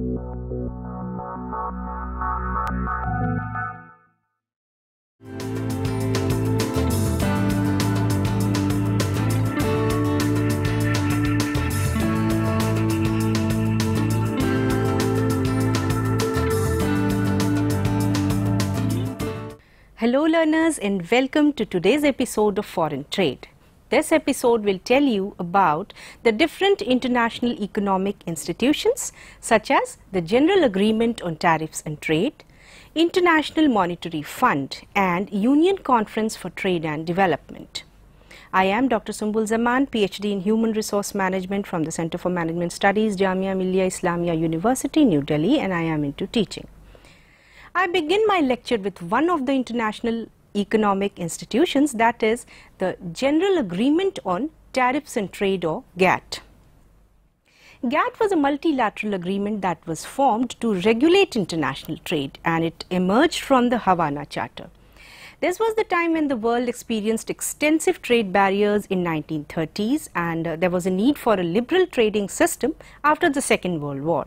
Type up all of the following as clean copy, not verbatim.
Hello learners, and welcome to today's episode of Foreign Trade. This episode will tell you about the different international economic institutions such as the General Agreement on Tariffs and Trade, International Monetary Fund and Union Conference for Trade and Development. I am Dr. Sumbul Zaman, PhD in Human Resource Management from the Center for Management Studies, Jamia Millia Islamia University, New Delhi, and I am into teaching. I begin my lecture with one of the international economic institutions, that is the General Agreement on Tariffs and Trade, or GATT. GATT was a multilateral agreement that was formed to regulate international trade, and it emerged from the Havana Charter. This was the time when the world experienced extensive trade barriers in 1930s, and there was a need for a liberal trading system after the Second World War.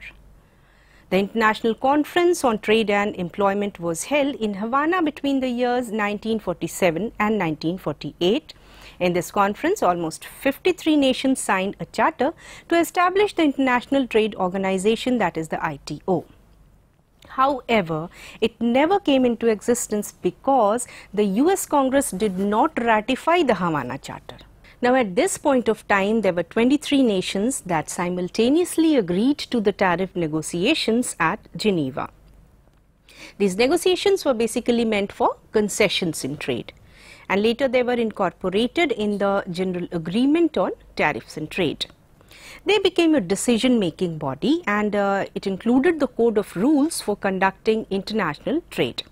The International Conference on Trade and Employment was held in Havana between the years 1947 and 1948. In this conference, almost 53 nations signed a charter to establish the International Trade Organization, that is the ITO. However, it never came into existence because the US Congress did not ratify the Havana Charter. Now, at this point of time, there were 23 nations that simultaneously agreed to the tariff negotiations at Geneva. These negotiations were basically meant for concessions in trade, and later they were incorporated in the General Agreement on Tariffs and Trade. They became a decision-making body, and it included the code of rules for conducting international trade.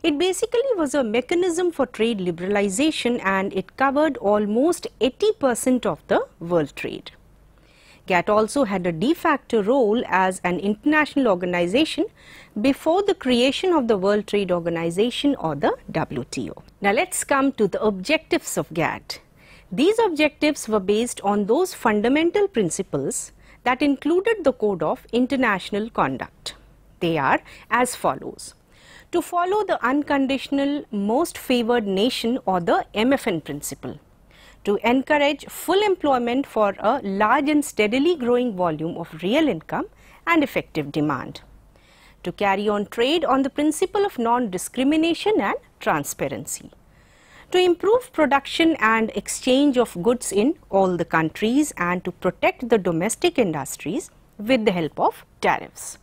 It basically was a mechanism for trade liberalization, and it covered almost 80% of the world trade. GATT also had a de facto role as an international organization before the creation of the World Trade Organization, or the WTO. Now let's come to the objectives of GATT. These objectives were based on those fundamental principles that included the Code of International Conduct. They are as follows: to follow the unconditional most favored nation, or the MFN principle, to encourage full employment for a large and steadily growing volume of real income and effective demand, to carry on trade on the principle of non-discrimination and transparency, to improve production and exchange of goods in all the countries, and to protect the domestic industries with the help of tariffs,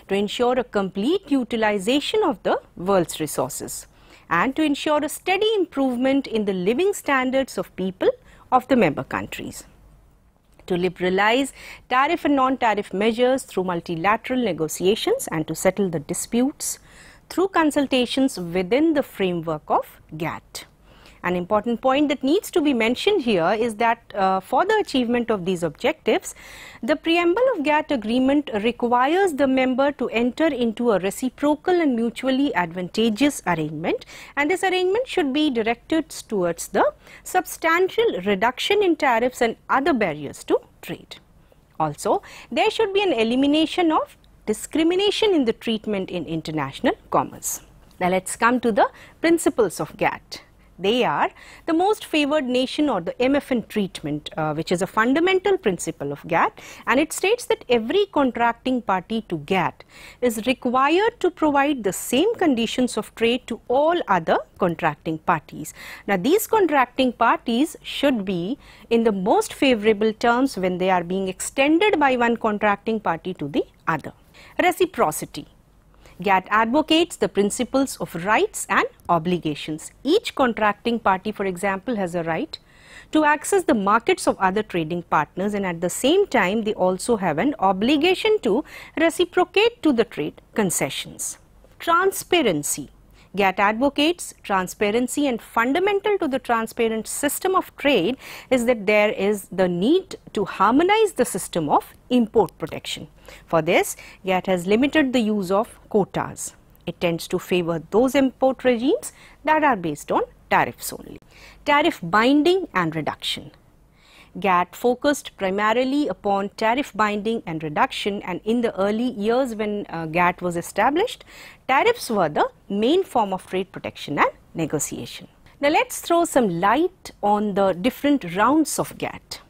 to ensure a complete utilization of the world's resources, and to ensure a steady improvement in the living standards of people of the member countries, to liberalize tariff and non-tariff measures through multilateral negotiations, and to settle the disputes through consultations within the framework of GATT. An important point that needs to be mentioned here is that for the achievement of these objectives, the preamble of GATT agreement requires the member to enter into a reciprocal and mutually advantageous arrangement, and this arrangement should be directed towards the substantial reduction in tariffs and other barriers to trade. Also, there should be an elimination of discrimination in the treatment in international commerce. Now let's come to the principles of GATT. They are the most favored nation, or the MFN treatment, which is a fundamental principle of GATT, and it states that every contracting party to GATT is required to provide the same conditions of trade to all other contracting parties. Now, these contracting parties should be in the most favorable terms when they are being extended by one contracting party to the other. Reciprocity. GATT advocates the principles of rights and obligations. Each contracting party, for example, has a right to access the markets of other trading partners, and at the same time they also have an obligation to reciprocate to the trade concessions. Transparency. GATT advocates transparency, and fundamental to the transparent system of trade is that there is the need to harmonize the system of import protection. For this, GATT has limited the use of quotas. It tends to favor those import regimes that are based on tariffs only. Tariff binding and reduction. GATT focused primarily upon tariff binding and reduction, and in the early years when GATT was established, tariffs were the main form of trade protection and negotiation. Now let's throw some light on the different rounds of GATT.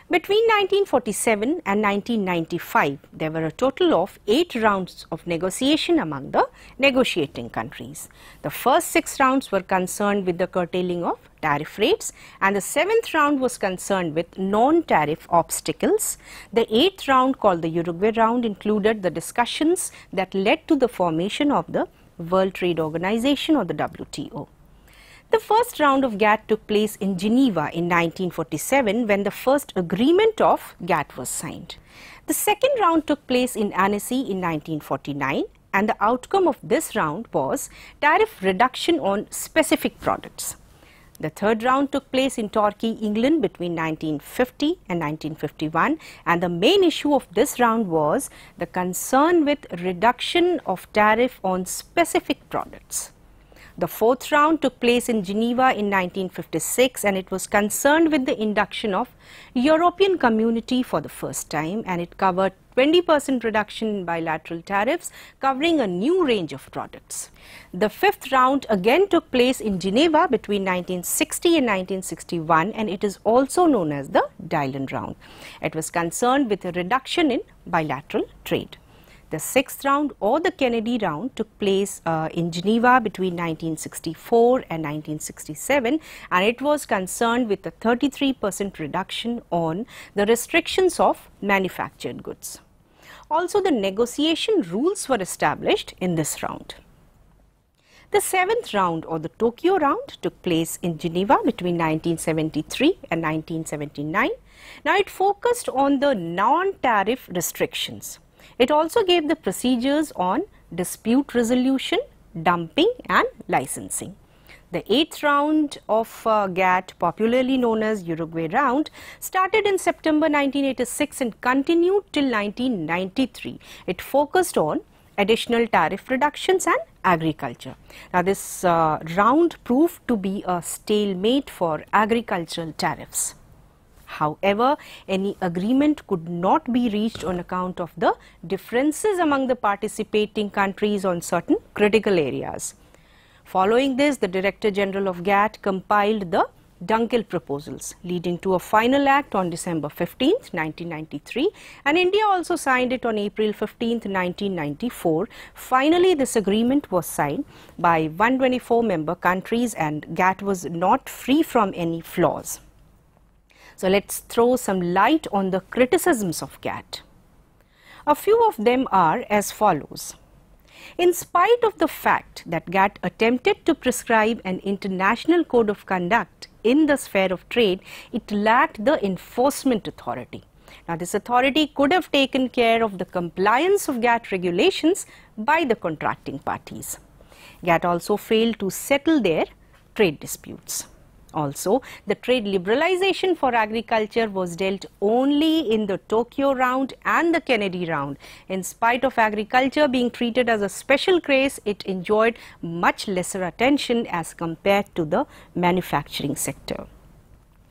Between 1947 and 1995, there were a total of 8 rounds of negotiation among the negotiating countries. The first 6 rounds were concerned with the curtailing of tariff rates, and the 7th round was concerned with non-tariff obstacles. The 8th round, called the Uruguay round, included the discussions that led to the formation of the World Trade Organization, or the WTO. The first round of GATT took place in Geneva in 1947 when the first agreement of GATT was signed. The second round took place in Annecy in 1949, and the outcome of this round was tariff reduction on specific products. The third round took place in Torquay, England between 1950 and 1951, and the main issue of this round was the concern with reduction of tariff on specific products. The fourth round took place in Geneva in 1956, and it was concerned with the induction of European Community for the first time, and it covered 20% reduction in bilateral tariffs covering a new range of products. The fifth round again took place in Geneva between 1960 and 1961, and it is also known as the Dylan round. It was concerned with a reduction in bilateral trade. The sixth round, or the Kennedy round, took place in Geneva between 1964 and 1967, and it was concerned with a 33% reduction on the restrictions of manufactured goods. Also, the negotiation rules were established in this round. The seventh round, or the Tokyo round, took place in Geneva between 1973 and 1979. Now, it focused on the non-tariff restrictions. It also gave the procedures on dispute resolution, dumping and licensing. The eighth round of GATT, popularly known as Uruguay round, started in September 1986 and continued till 1993. It focused on additional tariff reductions and agriculture. Now, this round proved to be a stalemate for agricultural tariffs. However, any agreement could not be reached on account of the differences among the participating countries on certain critical areas. Following this, the Director General of GATT compiled the Dunkel proposals, leading to a final act on December 15, 1993, and India also signed it on April 15, 1994. Finally, this agreement was signed by 124 member countries, and GATT was not free from any flaws. So let's throw some light on the criticisms of GATT. A few of them are as follows. In spite of the fact that GATT attempted to prescribe an international code of conduct in the sphere of trade, it lacked the enforcement authority. Now, this authority could have taken care of the compliance of GATT regulations by the contracting parties. GATT also failed to settle their trade disputes. Also, the trade liberalization for agriculture was dealt only in the Tokyo round and the Kennedy round. In spite of agriculture being treated as a special case, it enjoyed much lesser attention as compared to the manufacturing sector.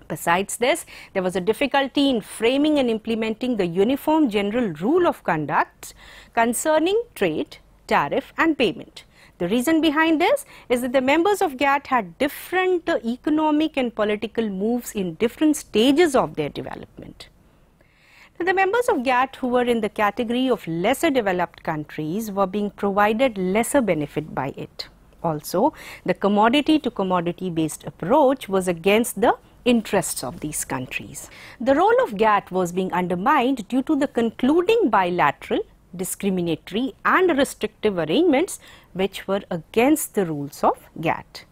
Besides this, there was a difficulty in framing and implementing the uniform general rule of conduct concerning trade, tariff and payment. The reason behind this is that the members of GATT had different economic and political moves in different stages of their development. Now, the members of GATT who were in the category of lesser developed countries were being provided lesser benefit by it. Also, the commodity to commodity based approach was against the interests of these countries. The role of GATT was being undermined due to the concluding bilateral, discriminatory and restrictive arrangements which were against the rules of GATT.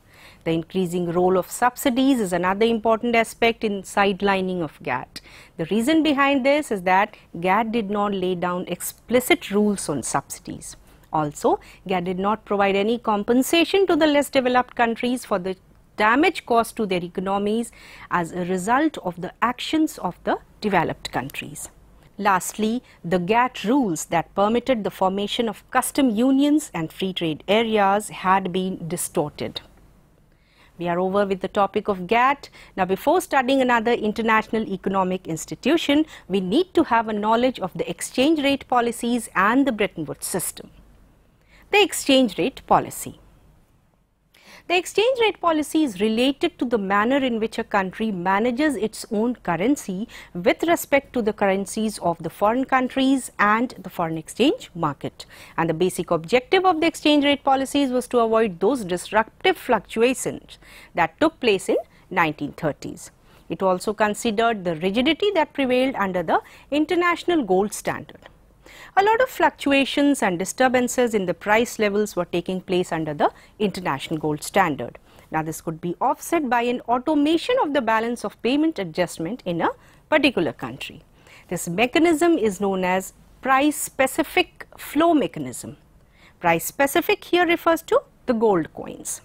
The increasing role of subsidies is another important aspect in sidelining of GATT. The reason behind this is that GATT did not lay down explicit rules on subsidies. Also, GATT did not provide any compensation to the less developed countries for the damage caused to their economies as a result of the actions of the developed countries. Lastly, the GATT rules that permitted the formation of custom unions and free trade areas had been distorted. We are over with the topic of GATT. Now, before studying another international economic institution, we need to have a knowledge of the exchange rate policies and the Bretton Woods system. The exchange rate policy. The exchange rate policy is related to the manner in which a country manages its own currency with respect to the currencies of the foreign countries and the foreign exchange market. And the basic objective of the exchange rate policies was to avoid those disruptive fluctuations that took place in 1930s. It also considered the rigidity that prevailed under the international gold standard. A lot of fluctuations and disturbances in the price levels were taking place under the international gold standard. Now, this could be offset by an automation of the balance of payment adjustment in a particular country. This mechanism is known as price specific flow mechanism. Price specific here refers to the gold coins.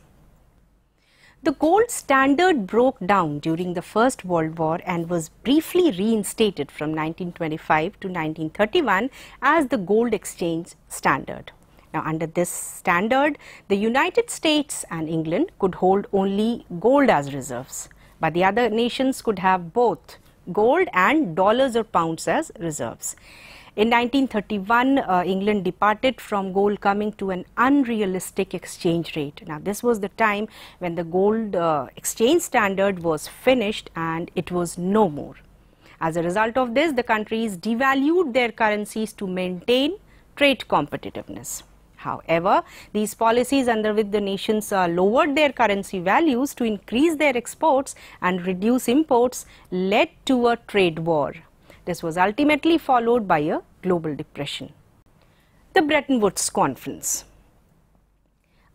The gold standard broke down during the First World War and was briefly reinstated from 1925 to 1931 as the gold exchange standard. Now, under this standard, the United States and England could hold only gold as reserves, but the other nations could have both gold and dollars or pounds as reserves. In 1931, England departed from gold, coming to an unrealistic exchange rate. Now, this was the time when the gold exchange standard was finished and it was no more. As a result of this, the countries devalued their currencies to maintain trade competitiveness. However, these policies under which the nations lowered their currency values to increase their exports and reduce imports led to a trade war. This was ultimately followed by a global depression. The Bretton Woods Conference.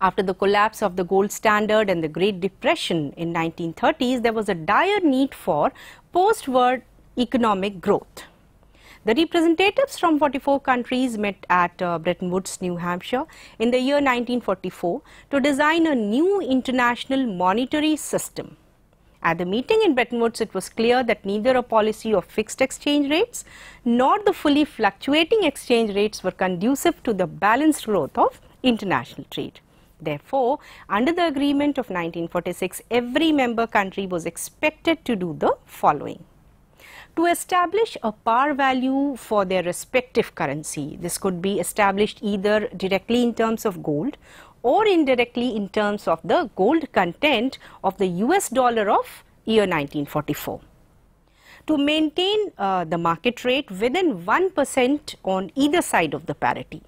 After the collapse of the gold standard and the Great Depression in 1930s, there was a dire need for post-war economic growth. The representatives from 44 countries met at Bretton Woods, New Hampshire in the year 1944 to design a new international monetary system. At the meeting in Bretton Woods, it was clear that neither a policy of fixed exchange rates nor the fully fluctuating exchange rates were conducive to the balanced growth of international trade. Therefore, under the agreement of 1946, every member country was expected to do the following. To establish a par value for their respective currency. This could be established either directly in terms of gold or indirectly in terms of the gold content of the US dollar of year 1944. To maintain the market rate within 1% on either side of the parity.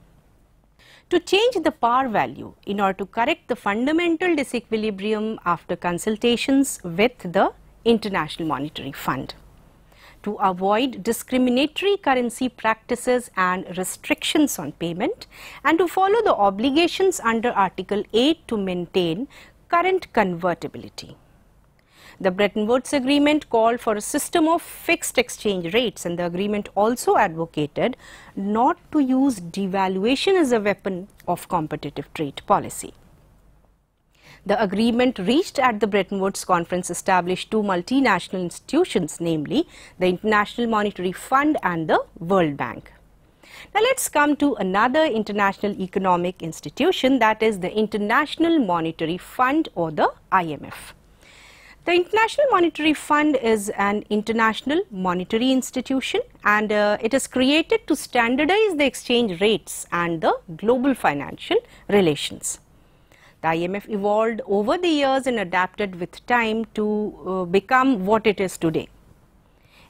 To change the par value in order to correct the fundamental disequilibrium after consultations with the International Monetary Fund. To avoid discriminatory currency practices and restrictions on payment, and to follow the obligations under Article 8 to maintain current convertibility. The Bretton Woods Agreement called for a system of fixed exchange rates, and the agreement also advocated not to use devaluation as a weapon of competitive trade policy. The agreement reached at the Bretton Woods Conference established two multinational institutions, namely the International Monetary Fund and the World Bank. Now, let's come to another international economic institution, that is the International Monetary Fund, or the IMF. The International Monetary Fund is an international monetary institution, and it is created to standardize the exchange rates and the global financial relations. The IMF evolved over the years and adapted with time to become what it is today.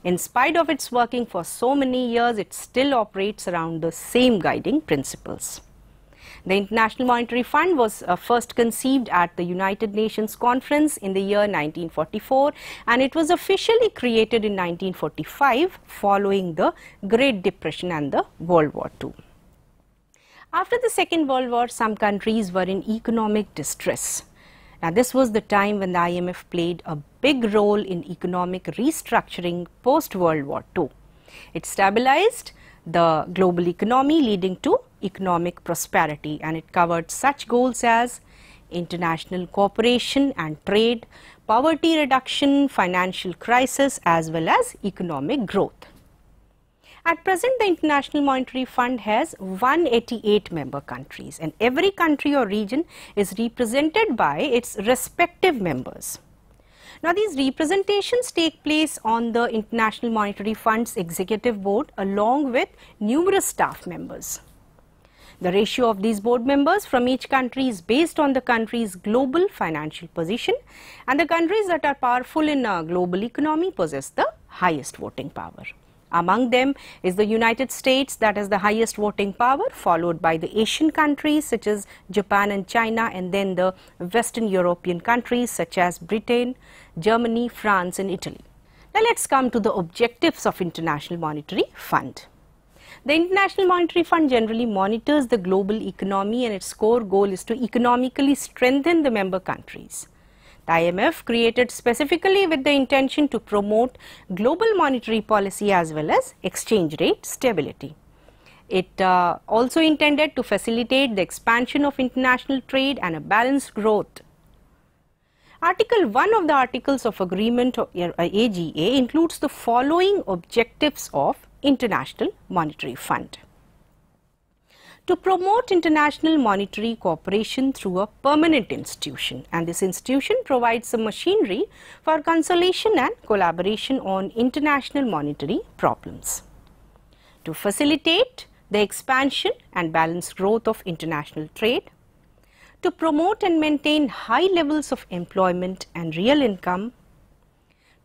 In spite of its working for so many years, it still operates around the same guiding principles. The International Monetary Fund was first conceived at the United Nations Conference in the year 1944, and it was officially created in 1945 following the Great Depression and the World War II. After the Second World War, some countries were in economic distress. Now, this was the time when the IMF played a big role in economic restructuring post-World War II. It stabilized the global economy, leading to economic prosperity, and it covered such goals as international cooperation and trade, poverty reduction, financial crisis, as well as economic growth. At present, the International Monetary Fund has 188 member countries, and every country or region is represented by its respective members. Now, these representations take place on the International Monetary Fund's executive board along with numerous staff members. The ratio of these board members from each country is based on the country's global financial position, and the countries that are powerful in a global economy possess the highest voting power. Among them is the United States, that has the highest voting power, followed by the Asian countries such as Japan and China, and then the Western European countries such as Britain, Germany, France and Italy. Now let's come to the objectives of International Monetary Fund. The International Monetary Fund generally monitors the global economy, and its core goal is to economically strengthen the member countries. The IMF created specifically with the intention to promote global monetary policy as well as exchange rate stability. It also intended to facilitate the expansion of international trade and a balanced growth. Article 1 of the Articles of Agreement of AGA includes the following objectives of International Monetary Fund: to promote international monetary cooperation through a permanent institution, and this institution provides the machinery for consultation and collaboration on international monetary problems; to facilitate the expansion and balanced growth of international trade; to promote and maintain high levels of employment and real income;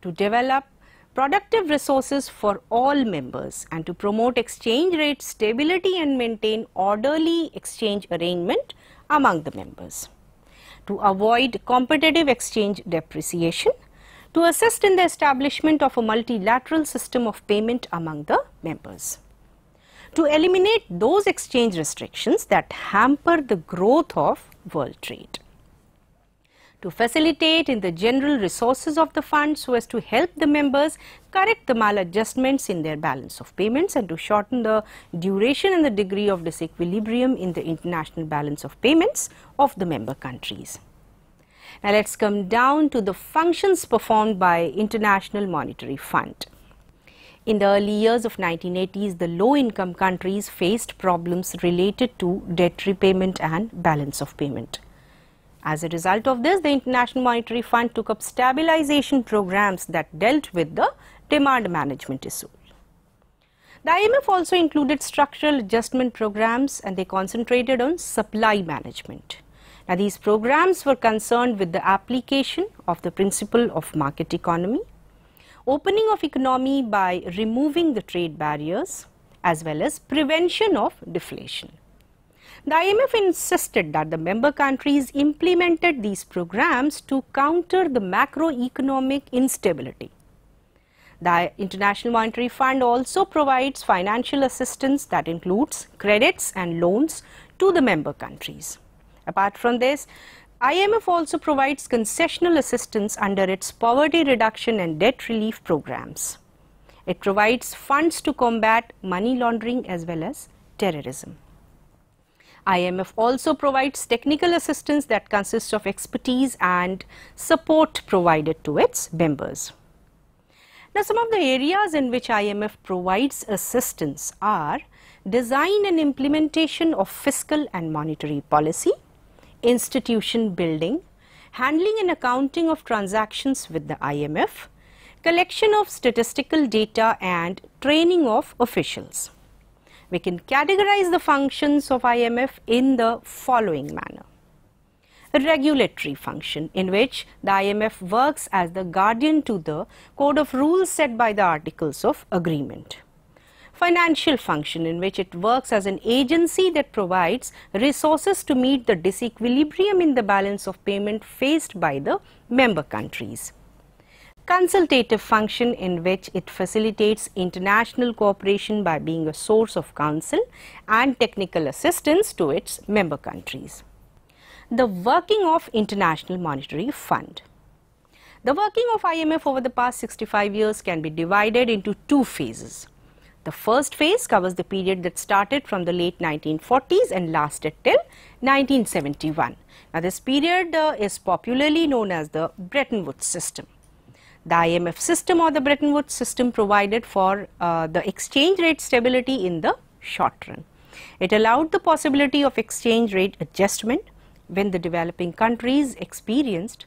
to develop productive resources for all members, and to promote exchange rate stability and maintain orderly exchange arrangement among the members; to avoid competitive exchange depreciation; to assist in the establishment of a multilateral system of payment among the members; to eliminate those exchange restrictions that hamper the growth of world trade; to facilitate in the general resources of the fund so as to help the members correct the maladjustments in their balance of payments, and to shorten the duration and the degree of disequilibrium in the international balance of payments of the member countries. Now let's come down to the functions performed by International Monetary Fund. In the early years of 1980s, the low-income countries faced problems related to debt repayment and balance of payment. As a result of this, the International Monetary Fund took up stabilization programs that dealt with the demand management issue. The IMF also included structural adjustment programs, and they concentrated on supply management. Now, these programs were concerned with the application of the principle of market economy, opening of economy by removing the trade barriers, as well as prevention of deflation. The IMF insisted that the member countries implemented these programs to counter the macroeconomic instability. The International Monetary Fund also provides financial assistance that includes credits and loans to the member countries. Apart from this, IMF also provides concessional assistance under its poverty reduction and debt relief programs. It provides funds to combat money laundering as well as terrorism. IMF also provides technical assistance that consists of expertise and support provided to its members. Now, some of the areas in which IMF provides assistance are design and implementation of fiscal and monetary policy, institution building, handling and accounting of transactions with the IMF, collection of statistical data and training of officials. We can categorize the functions of IMF in the following manner: a regulatory function, in which the IMF works as the guardian to the code of rules set by the Articles of Agreement; financial function, in which it works as an agency that provides resources to meet the disequilibrium in the balance of payment faced by the member countries; consultative function, in which it facilitates international cooperation by being a source of counsel and technical assistance to its member countries. The working of International Monetary Fund. The working of IMF over the past 65 years can be divided into two phases. The first phase covers the period that started from the late 1940s and lasted till 1971. Now, this period is popularly known as the Bretton Woods system. The IMF system or the Bretton Woods system provided for the exchange rate stability in the short run. It allowed the possibility of exchange rate adjustment when the developing countries experienced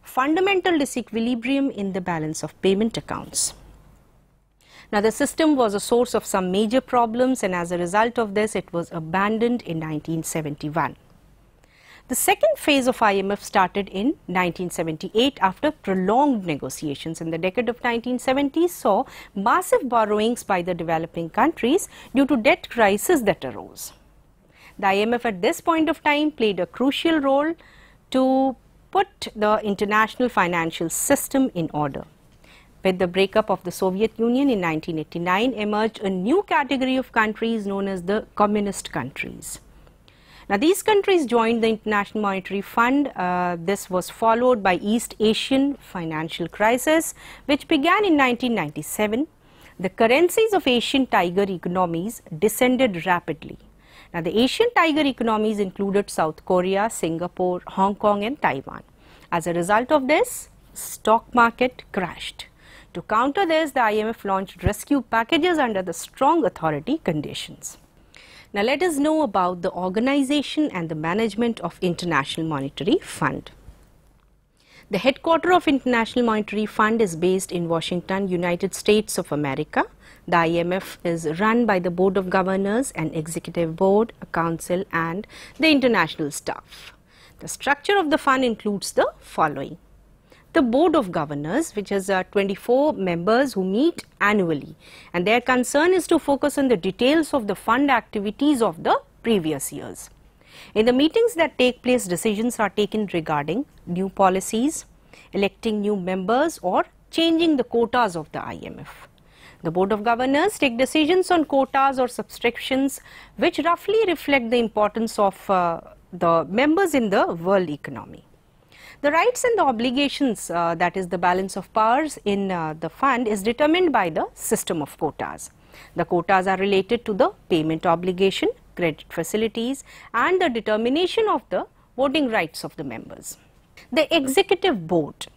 fundamental disequilibrium in the balance of payment accounts. Now, the system was a source of some major problems, and as a result of this, it was abandoned in 1971. The second phase of IMF started in 1978 after prolonged negotiations. In the decade of 1970s saw massive borrowings by the developing countries due to debt crisis that arose. The IMF at this point of time played a crucial role to put the international financial system in order. With the breakup of the Soviet Union in 1989 emerged a new category of countries known as the communist countries. Now, these countries joined the International Monetary Fund. This was followed by East Asian financial crisis, which began in 1997. The currencies of Asian tiger economies descended rapidly. Now, the Asian tiger economies included South Korea, Singapore, Hong Kong and Taiwan. As a result of this, stock market crashed. To counter this, the IMF launched rescue packages under the strong authority conditions. Now, let us know about the organization and the management of International Monetary Fund. The headquarters of International Monetary Fund is based in Washington, United States of America. The IMF is run by the Board of Governors, an executive board, a council and the international staff. The structure of the fund includes the following. The Board of Governors, which has 24 members who meet annually, and their concern is to focus on the details of the fund activities of the previous years. In the meetings that take place, decisions are taken regarding new policies, electing new members or changing the quotas of the IMF. The Board of Governors take decisions on quotas or subscriptions which roughly reflect the importance of the members in the world economy. The rights and the obligations, that is the balance of powers in the fund, is determined by the system of quotas. The quotas are related to the payment obligation, credit facilities and the determination of the voting rights of the members. The executive board,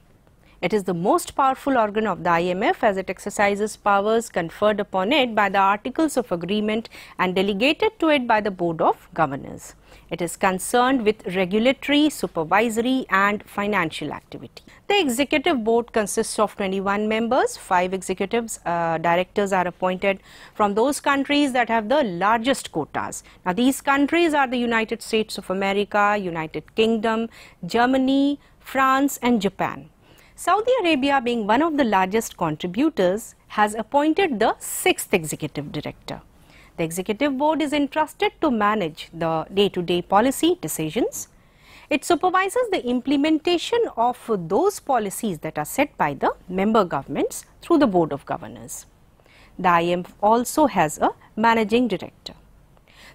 it is the most powerful organ of the IMF as it exercises powers conferred upon it by the Articles of Agreement and delegated to it by the Board of Governors. It is concerned with regulatory, supervisory and financial activity. The executive board consists of 21 members. 5 executives directors are appointed from those countries that have the largest quotas. Now, these countries are the United States of America, United Kingdom, Germany, France and Japan. Saudi Arabia, being one of the largest contributors, has appointed the 6th executive director. The executive board is entrusted to manage the day-to-day policy decisions. It supervises the implementation of those policies that are set by the member governments through the Board of Governors. The IMF also has a managing director.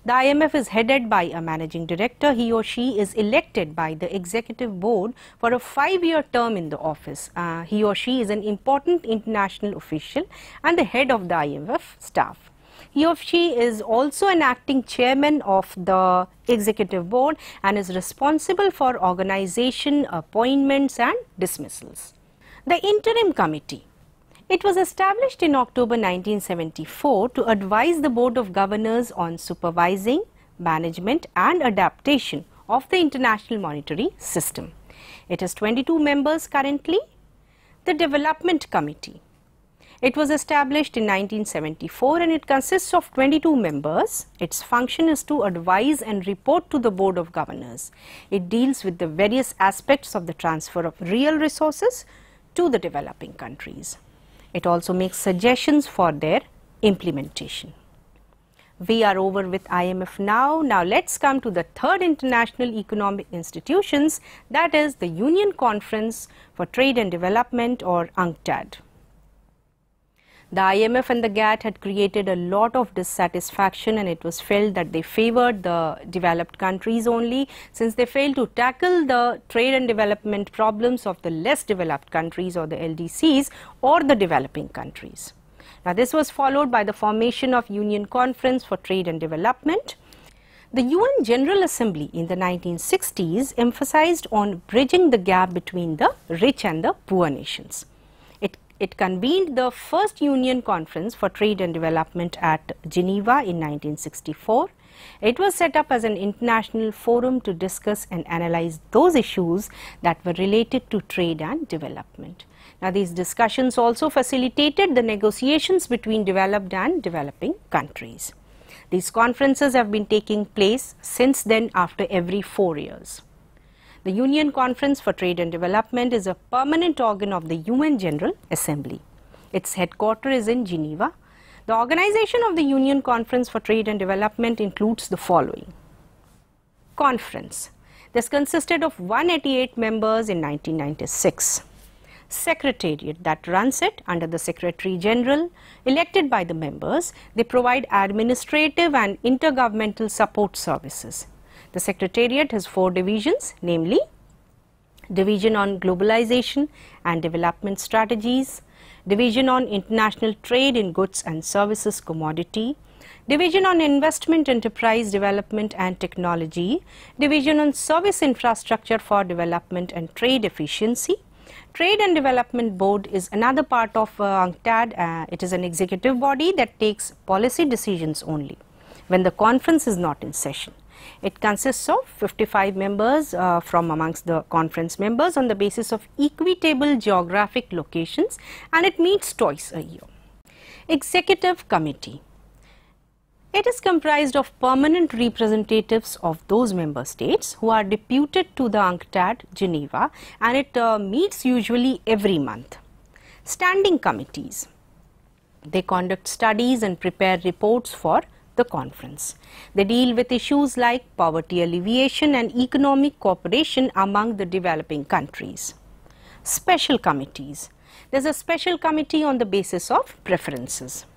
The IMF is headed by a managing director. He or she is elected by the executive board for a 5-year term in the office. He or she is an important international official and the head of the IMF staff. He or she is also an acting chairman of the executive board and is responsible for organization, appointments and dismissals. The interim committee. It was established in October 1974 to advise the Board of Governors on supervising, management and adaptation of the international monetary system. It has 22 members currently. The Development Committee. It was established in 1974 and it consists of 22 members. Its function is to advise and report to the Board of Governors. It deals with the various aspects of the transfer of real resources to the developing countries. It also makes suggestions for their implementation. We are over with IMF now. Now let's come to the third international economic institutions, that is the Union Conference for Trade and Development or UNCTAD. The IMF and the GATT had created a lot of dissatisfaction and it was felt that they favored the developed countries only since they failed to tackle the trade and development problems of the less developed countries or the LDCs or the developing countries. Now, this was followed by the formation of Union Conference for Trade and Development. The UN General Assembly in the 1960s emphasized on bridging the gap between the rich and the poor nations. It It convened the first Union Conference for Trade and Development at Geneva in 1964. It was set up as an international forum to discuss and analyze those issues that were related to trade and development. Now, these discussions also facilitated the negotiations between developed and developing countries. These conferences have been taking place since then after every 4 years. The Union Conference for Trade and Development is a permanent organ of the UN General Assembly. Its headquarters is in Geneva. The organization of the Union Conference for Trade and Development includes the following. Conference. This consisted of 188 members in 1996. Secretariat that runs it under the Secretary General, elected by the members. They provide administrative and intergovernmental support services. The Secretariat has 4 divisions, namely Division on Globalization and Development Strategies, Division on International Trade in Goods and Services Commodity, Division on Investment, Enterprise Development and Technology, Division on Service Infrastructure for Development and Trade Efficiency. Trade and Development Board is another part of UNCTAD. It is an executive body that takes policy decisions only when the conference is not in session. It consists of 55 members from amongst the conference members on the basis of equitable geographic locations, and it meets twice a year. Executive Committee. It is comprised of permanent representatives of those member states who are deputed to the UNCTAD Geneva, and it meets usually every month. Standing Committees. They conduct studies and prepare reports for the conference. They deal with issues like poverty alleviation and economic cooperation among the developing countries. Special Committees. There is a special committee on the basis of preferences.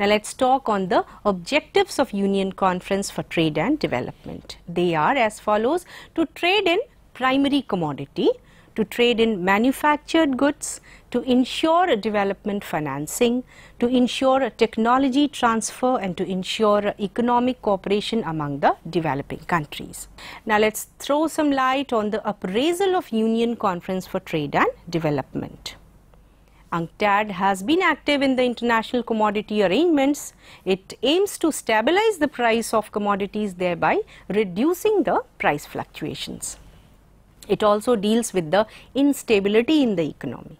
Now, let us talk on the objectives of Union Conference for Trade and Development. They are as follows: to trade in primary commodity, to trade in manufactured goods, to ensure development financing, to ensure technology transfer, and to ensure economic cooperation among the developing countries. Now, let us throw some light on the appraisal of Union Conference for Trade and Development. UNCTAD has been active in the international commodity arrangements. It aims to stabilize the price of commodities, thereby reducing the price fluctuations. It also deals with the instability in the economy.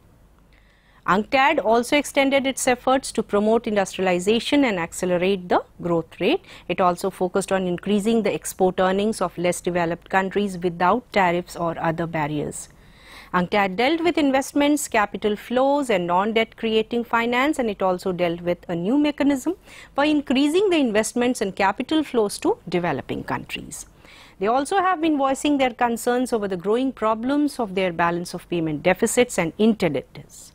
UNCTAD also extended its efforts to promote industrialization and accelerate the growth rate. It also focused on increasing the export earnings of less developed countries without tariffs or other barriers. UNCTAD dealt with investments, capital flows and non-debt creating finance, and it also dealt with a new mechanism for increasing the investments and capital flows to developing countries. They also have been voicing their concerns over the growing problems of their balance of payment deficits and interdebtedness.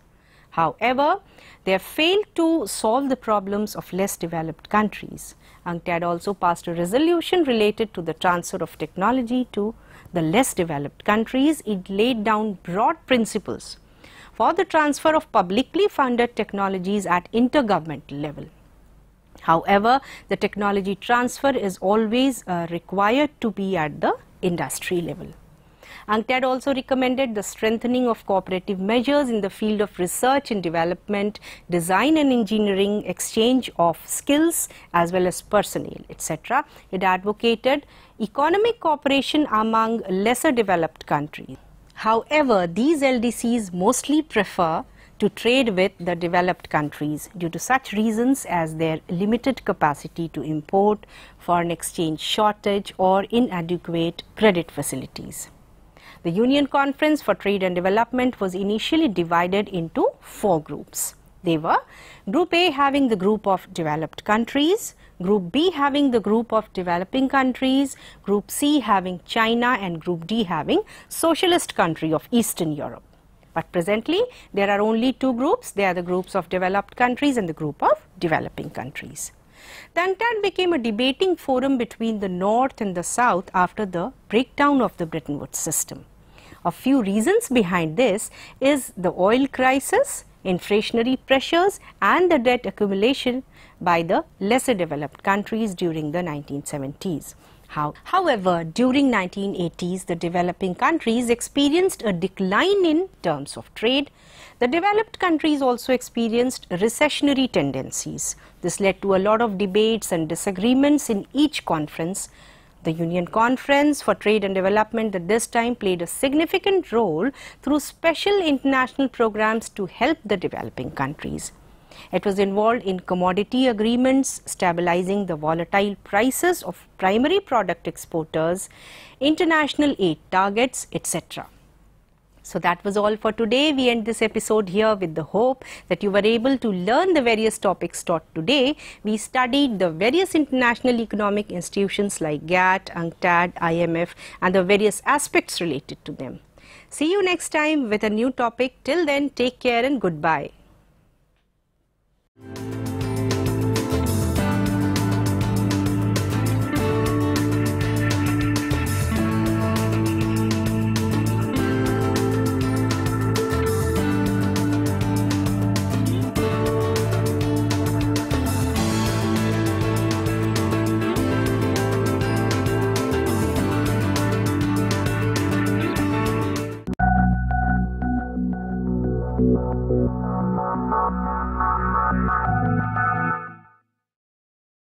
However, they have failed to solve the problems of less developed countries. UNCTAD also passed a resolution related to the transfer of technology to the less developed countries. It laid down broad principles for the transfer of publicly funded technologies at intergovernmental level. However, the technology transfer is always required to be at the industry level. UNCTAD also recommended the strengthening of cooperative measures in the field of research and development, design and engineering, exchange of skills as well as personnel, etc. It advocated economic cooperation among lesser developed countries. However, these LDCs mostly prefer to trade with the developed countries due to such reasons as their limited capacity to import, foreign exchange shortage or inadequate credit facilities. The Union Conference for Trade and Development was initially divided into 4 groups. They were Group A having the group of developed countries, Group B having the group of developing countries, Group C having China, and Group D having socialist country of Eastern Europe. But presently there are only 2 groups. They are the groups of developed countries and the group of developing countries. The UNCTAD became a debating forum between the North and the South after the breakdown of the Bretton Woods system. A few reasons behind this is the oil crisis, inflationary pressures and the debt accumulation by the lesser developed countries during the 1970s. However, during 1980s, the developing countries experienced a decline in terms of trade. The developed countries also experienced recessionary tendencies. This led to a lot of debates and disagreements in each conference. The Union Conference for Trade and Development at this time played a significant role through special international programs to help the developing countries. It was involved in commodity agreements, stabilizing the volatile prices of primary product exporters, international aid targets, etc. So that was all for today. We end this episode here with the hope that you were able to learn the various topics taught today. We studied the various international economic institutions like GATT, UNCTAD, IMF and the various aspects related to them. See you next time with a new topic. Till then, take care and goodbye.